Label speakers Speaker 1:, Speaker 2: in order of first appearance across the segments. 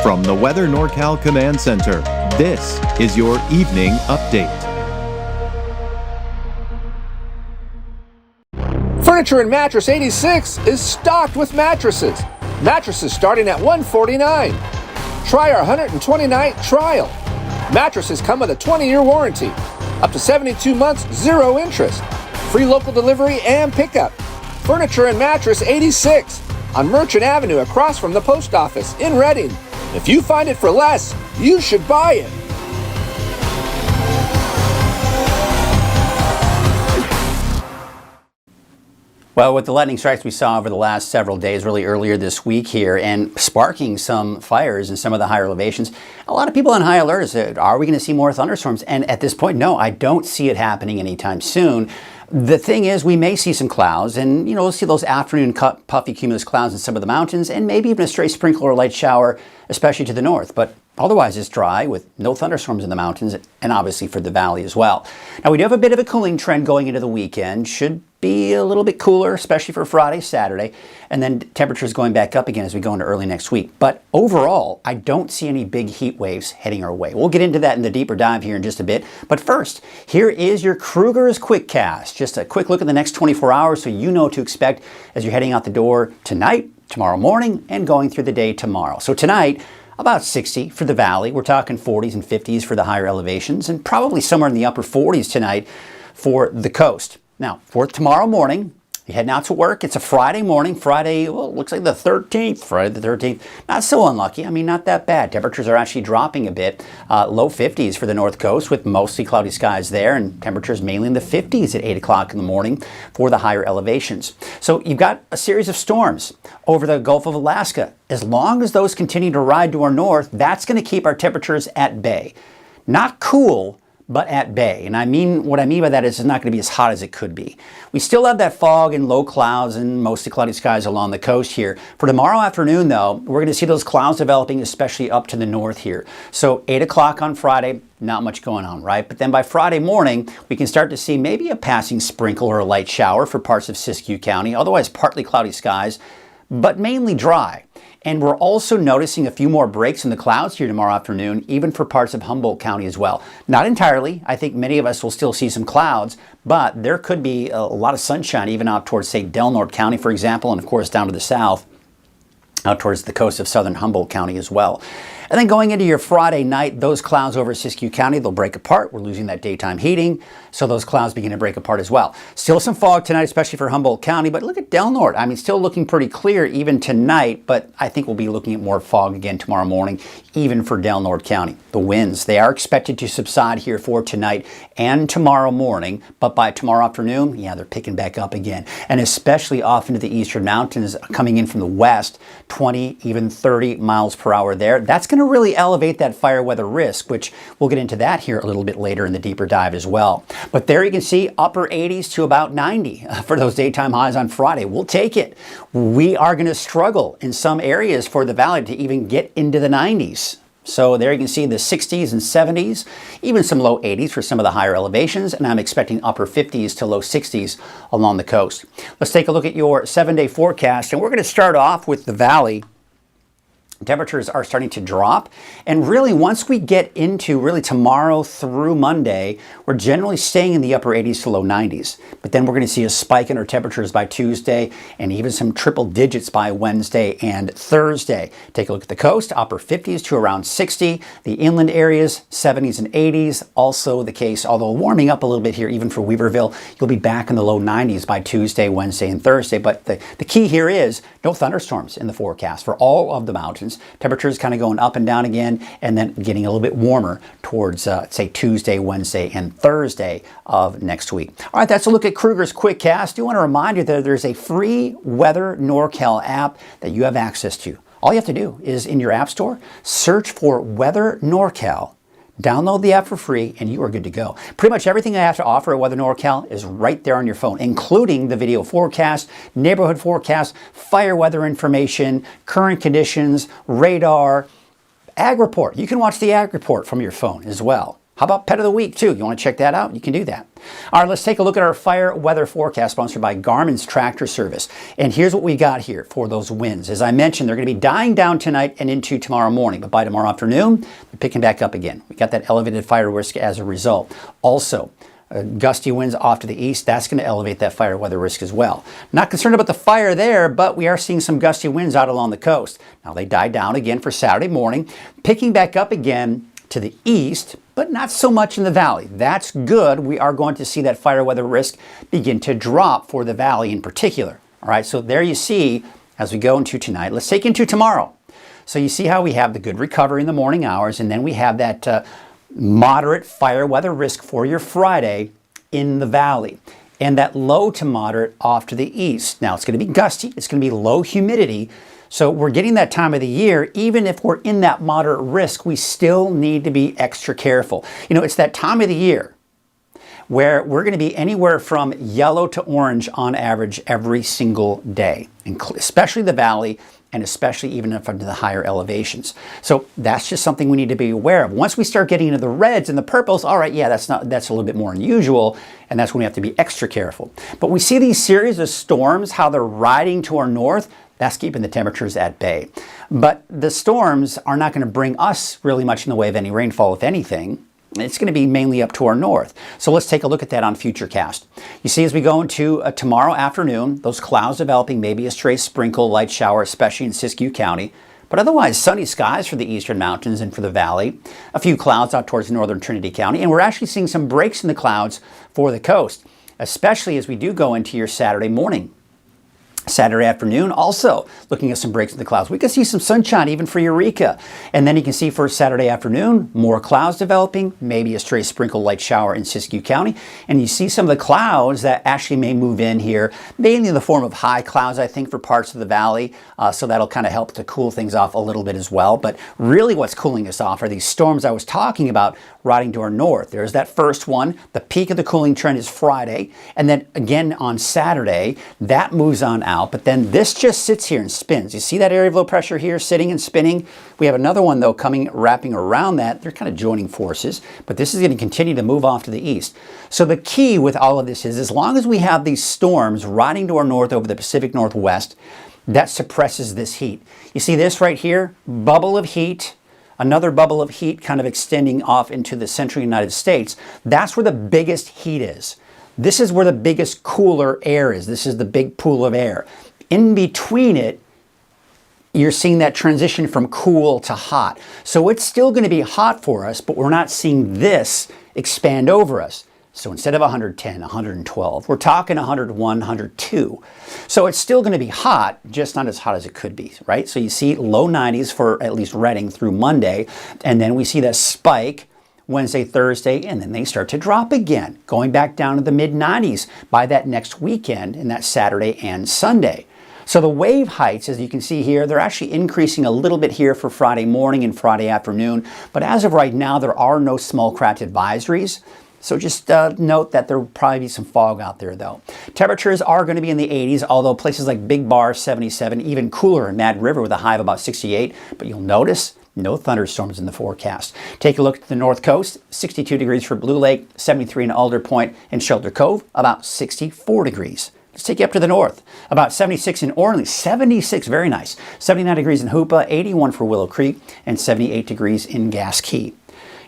Speaker 1: From the Weather NorCal Command Center, this is your Evening Update.
Speaker 2: Furniture and Mattress 86 is stocked with mattresses. Mattresses starting at $149. Try our 120-night trial. Mattresses come with a 20-year warranty. Up to 72 months, 0 interest. Free local delivery and pickup. Furniture and Mattress 86 on Merchant Avenue across from the post office in Reading. If you find it for less, you should buy it.
Speaker 3: Well, with the lightning strikes we saw over the last several days, really earlier this week here, and sparking some fires in some of the higher elevations, a lot of people on high alert said, are we going to see more thunderstorms? And at this point, no, I don't see it happening anytime soon. The thing is, we may see some clouds, and we'll see those afternoon puffy cumulus clouds in some of the mountains, and maybe even a stray sprinkle or light shower, especially to the north. But otherwise, it's dry with no thunderstorms in the mountains, and obviously for the valley as well. Now, we do have a bit of a cooling trend going into the weekend. Should be a little bit cooler, especially for Friday, Saturday, and then temperatures going back up again as we go into early next week. But overall, I don't see any big heat waves heading our way. We'll get into that in the deeper dive here in just a bit. But first, here is your Krueger's Quick Cast. Just a quick look at the next 24 hours so you know what to expect as you're heading out the door tonight, tomorrow morning, and going through the day tomorrow. So tonight, about 60 for the valley. We're talking 40s and 50s for the higher elevations, and probably somewhere in the upper 40s tonight for the coast. Now, for tomorrow morning, you're heading out to work. It's a Friday morning. Friday, well, it looks like the 13th. Friday the 13th. Not so unlucky. I mean, not that bad. Temperatures are actually dropping a bit. Low 50s for the north coast with mostly cloudy skies there, and temperatures mainly in the 50s at 8 o'clock in the morning for the higher elevations. So you've got a series of storms over the Gulf of Alaska. As long as those continue to ride to our north, that's going to keep our temperatures at bay. Not cool, but at bay. And what I mean by that is it's not going to be as hot as it could be. We still have that fog and low clouds and mostly cloudy skies along the coast here. For tomorrow afternoon, though, we're going to see those clouds developing, especially up to the north here. So 8 o'clock on Friday, not much going on, right? But then by Friday morning, we can start to see maybe a passing sprinkle or a light shower for parts of Siskiyou County. Otherwise, partly cloudy skies, but mainly dry. And we're also noticing a few more breaks in the clouds here tomorrow afternoon, even for parts of Humboldt County as well. Not entirely. I think many of us will still see some clouds, but there could be a lot of sunshine even out towards, say, Del Norte County, for example, and of course down to the south, out towards the coast of southern Humboldt County as well. And then going into your Friday night, those clouds over Siskiyou County, they'll break apart. We're losing that daytime heating, so those clouds begin to break apart as well. Still some fog tonight, especially for Humboldt County, but look at Del Norte. I mean, still looking pretty clear even tonight, but I think we'll be looking at more fog again tomorrow morning, even for Del Norte County. The winds, they are expected to subside here for tonight and tomorrow morning, but by tomorrow afternoon, yeah, they're picking back up again. And especially off into the eastern mountains coming in from the west, 20, even 30 miles per hour there. That's going to really elevate that fire weather risk, which we'll get into that here a little bit later in the deeper dive as well. But there you can see upper 80s to about 90 for those daytime highs on Friday. We'll take it. We are going to struggle in some areas for the valley to even get into the 90s. So there you can see the 60s and 70s, even some low 80s for some of the higher elevations, and I'm expecting upper 50s to low 60s along the coast. Let's take a look at your 7-day forecast, and we're going to start off with the valley. Temperatures are starting to drop, and really once we get into really tomorrow through Monday, we're generally staying in the upper 80s to low 90s. But then we're going to see a spike in our temperatures by Tuesday and even some triple digits by Wednesday and Thursday. Take a look at the coast, upper 50s to around 60. The inland areas, 70s and 80s. Also the case, although warming up a little bit here even for Weaverville, you'll be back in the low 90s by Tuesday, Wednesday, and Thursday. But the key here is no thunderstorms in the forecast for all of the mountains. Temperatures kind of going up and down again, and then getting a little bit warmer towards, say, Tuesday, Wednesday, and Thursday of next week. All right, that's a look at Krueger's Quick Cast. I do want to remind you that there's a free Weather NorCal app that you have access to. All you have to do is in your app store, search for Weather NorCal. Download the app for free, and you are good to go. Pretty much everything I have to offer at Weather NorCal is right there on your phone, including the video forecast, neighborhood forecast, fire weather information, current conditions, radar, ag report. You can watch the ag report from your phone as well. How about Pet of the Week, too? You want to check that out? You can do that. All right, let's take a look at our fire weather forecast sponsored by Garmin's Tractor Service. And here's what we got here for those winds. As I mentioned, they're going to be dying down tonight and into tomorrow morning. But by tomorrow afternoon, they're picking back up again. We got that elevated fire risk as a result. Also, gusty winds off to the east, that's going to elevate that fire weather risk as well. Not concerned about the fire there, but we are seeing some gusty winds out along the coast. Now they die down again for Saturday morning, picking back up again to the east, but not so much in the valley. That's good. We are going to see that fire weather risk begin to drop for the valley in particular. All right, so there you see as we go into tonight. Let's take into tomorrow. So you see how we have the good recovery in the morning hours, and then we have that moderate fire weather risk for your Friday in the valley, and that low to moderate off to the east. Now it's going to be gusty, it's going to be low humidity, so we're getting that time of the year. Even if we're in that moderate risk, we still need to be extra careful. You know, it's that time of the year where we're going to be anywhere from yellow to orange on average every single day, especially the valley, and especially even up into the higher elevations. So that's just something we need to be aware of. Once we start getting into the reds and the purples, all right, yeah, that's a little bit more unusual, and that's when we have to be extra careful. But we see these series of storms, how they're riding to our north, that's keeping the temperatures at bay. But the storms are not going to bring us really much in the way of any rainfall, if anything. It's going to be mainly up to our north. So let's take a look at that on Futurecast. You see, as we go into tomorrow afternoon, those clouds developing, maybe a stray sprinkle, light shower, especially in Siskiyou County. But otherwise, sunny skies for the eastern mountains and for the valley. A few clouds out towards northern Trinity County. And we're actually seeing some breaks in the clouds for the coast, especially as we do go into your Saturday morning. Saturday afternoon, also looking at some breaks in the clouds. We can see some sunshine even for Eureka. And then you can see for Saturday afternoon, more clouds developing, maybe a stray sprinkle light shower in Siskiyou County. And you see some of the clouds that actually may move in here, mainly in the form of high clouds, I think, for parts of the valley. So that'll kind of help to cool things off a little bit as well. But really what's cooling us off are these storms I was talking about riding to our north. There's that first one. The peak of the cooling trend is Friday. And then again on Saturday, that moves on out. But then this just sits here and spins. You see that area of low pressure here sitting and spinning? We have another one though coming, wrapping around that. They're kind of joining forces, but this is going to continue to move off to the east. So the key with all of this is, as long as we have these storms riding to our north over the Pacific Northwest, that suppresses this heat. You see this right here? Bubble of heat. Another bubble of heat kind of extending off into the central United States. That's where the biggest heat is. This is where the biggest cooler air is. This is the big pool of air. In between it, you're seeing that transition from cool to hot. So it's still going to be hot for us, but we're not seeing this expand over us. So instead of 110, 112, we're talking 101, 102. So it's still going to be hot, just not as hot as it could be, right? So you see low 90s for at least Redding through Monday, and then we see that spike Wednesday, Thursday, and then they start to drop again, going back down to the mid-90s by that next weekend, and that Saturday and Sunday. So the wave heights, as you can see here, they're actually increasing a little bit here for Friday morning and Friday afternoon. But as of right now, there are no small craft advisories. So just note that there will probably be some fog out there, though. Temperatures are going to be in the 80s, although places like Big Bar, 77, even cooler in Mad River with a high of about 68. But you'll notice no thunderstorms in the forecast. Take a look at the north coast, 62 degrees for Blue Lake, 73 in Alder Point and Shelter Cove, about 64 degrees. Let's take you up to the north, about 76 in Orleans, 76, very nice. 79 degrees in Hoopa, 81 for Willow Creek, and 78 degrees in Gas Key.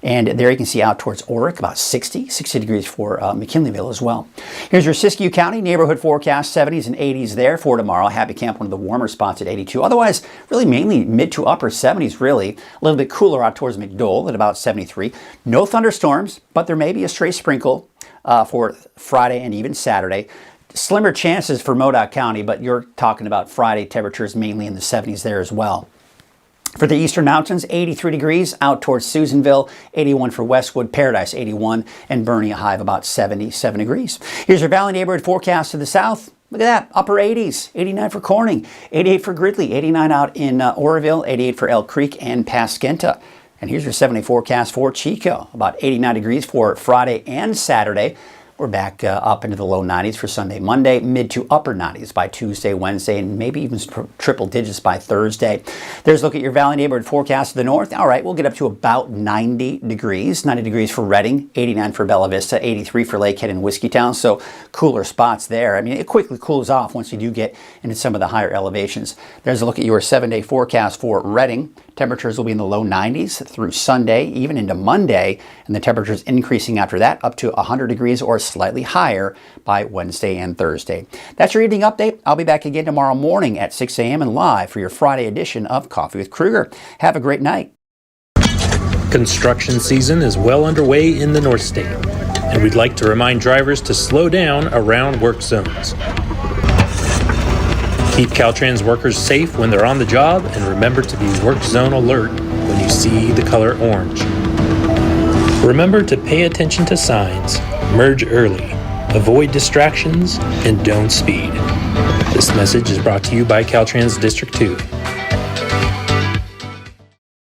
Speaker 3: And there you can see out towards Oric, about 60 degrees for McKinleyville as well. Here's your Siskiyou County neighborhood forecast, 70s and 80s there for tomorrow. Happy Camp, one of the warmer spots at 82. Otherwise, really mainly mid to upper 70s, really. A little bit cooler out towards McDowell at about 73. No thunderstorms, but there may be a stray sprinkle for Friday and even Saturday. Slimmer chances for Modoc County, but you're talking about Friday temperatures mainly in the 70s there as well. For the eastern mountains, 83 degrees out towards Susanville, 81 for Westwood, Paradise 81, and Bernie a high of about 77 degrees. Here's your valley neighborhood forecast to the south. Look at that, upper 80s, 89 for Corning, 88 for Gridley, 89 out in Oroville, 88 for Elk Creek and Paskenta. And here's your 7-day forecast for Chico, about 89 degrees for Friday and Saturday. We're back up into the low 90s for Sunday, Monday, mid to upper 90s by Tuesday, Wednesday, and maybe even triple digits by Thursday. There's a look at your Valley neighborhood forecast to the north. All right, we'll get up to about 90 degrees. 90 degrees for Redding, 89 for Bella Vista, 83 for Lakehead and Whiskeytown. So cooler spots there. I mean, it quickly cools off once you do get into some of the higher elevations. There's a look at your 7-day forecast for Redding. Temperatures will be in the low 90s through Sunday, even into Monday, and the temperatures increasing after that up to 100 degrees or slightly higher by Wednesday and Thursday. That's your evening update. I'll be back again tomorrow morning at 6 a.m. and live for your Friday edition of Coffee with Krueger. Have a great night.
Speaker 4: Construction season is well underway in the North State, and we'd like to remind drivers to slow down around work zones. Keep Caltrans workers safe when they're on the job, and remember to be work zone alert when you see the color orange. Remember to pay attention to signs, merge early, avoid distractions, and don't speed. This message is brought to you by Caltrans District 2.